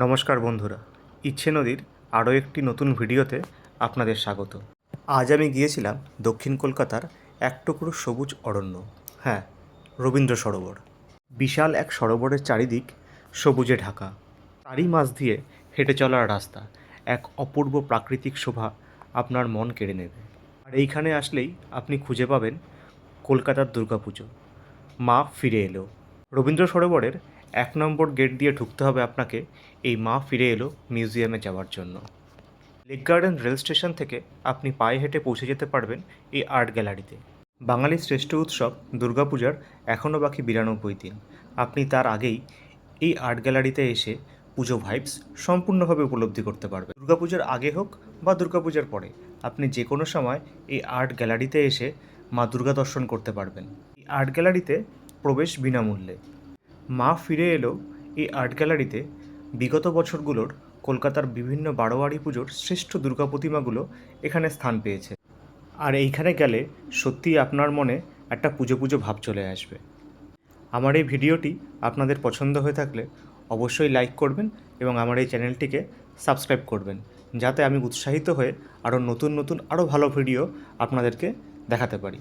নমস্কার বন্ধুরা, ইচ্ছে নদীর আরও একটি নতুন ভিডিওতে আপনাদের স্বাগত। আজ আমি গিয়েছিলাম দক্ষিণ কলকাতার এক টুকরো সবুজ অরণ্য, হ্যাঁ, রবীন্দ্র সরোবর। বিশাল এক সরোবরের চারিদিক সবুজে ঢাকা, তারই মাঝ দিয়ে হেঁটে চলার রাস্তা, এক অপূর্ব প্রাকৃতিক শোভা আপনার মন কেড়ে নেবে। আর এইখানে আসলেই আপনি খুঁজে পাবেন কলকাতার দুর্গাপুজো, মা ফিরে এলো। রবীন্দ্র সরোবরের 1 নম্বর গেট দিয়ে ঢুকতে হবে আপনাকে এই মা ফিরে এলো মিউজিয়ামে যাওয়ার জন্য। লেক গার্ডেন রেল স্টেশন থেকে আপনি পায়ে হেঁটে পৌঁছে যেতে পারবেন এই আর্ট গ্যালারিতে। বাঙালির শ্রেষ্ঠ উৎসব দুর্গাপূজার এখনও বাকি 92 দিন। আপনি তার আগেই এই আর্ট গ্যালারিতে এসে পুজো ভাইবস সম্পূর্ণভাবে উপলব্ধি করতে পারবেন। দুর্গাপূজার আগে হোক বা দুর্গাপূজার পরে, আপনি যে কোনো সময় এই আর্ট গ্যালারিতে এসে মা দুর্গা দর্শন করতে পারবেন। এই আর্ট গ্যালারিতে প্রবেশ বিনামূল্যে। মা ফিরে এলো এই আর্ট গ্যালারিতে বিগত বছরগুলোর কলকাতার বিভিন্ন বারোয়ারি পুজোর শ্রেষ্ঠ দুর্গা প্রতিমাগুলো এখানে স্থান পেয়েছে। আর এইখানে গেলে সত্যিই আপনার মনে একটা পুজো পুজো ভাব চলে আসবে। আমার এই ভিডিওটি আপনাদের পছন্দ হয়ে থাকলে অবশ্যই লাইক করবেন এবং আমার এই চ্যানেলটিকে সাবস্ক্রাইব করবেন, যাতে আমি উৎসাহিত হয়ে আরও নতুন নতুন আরও ভালো ভিডিও আপনাদেরকে দেখাতে পারি।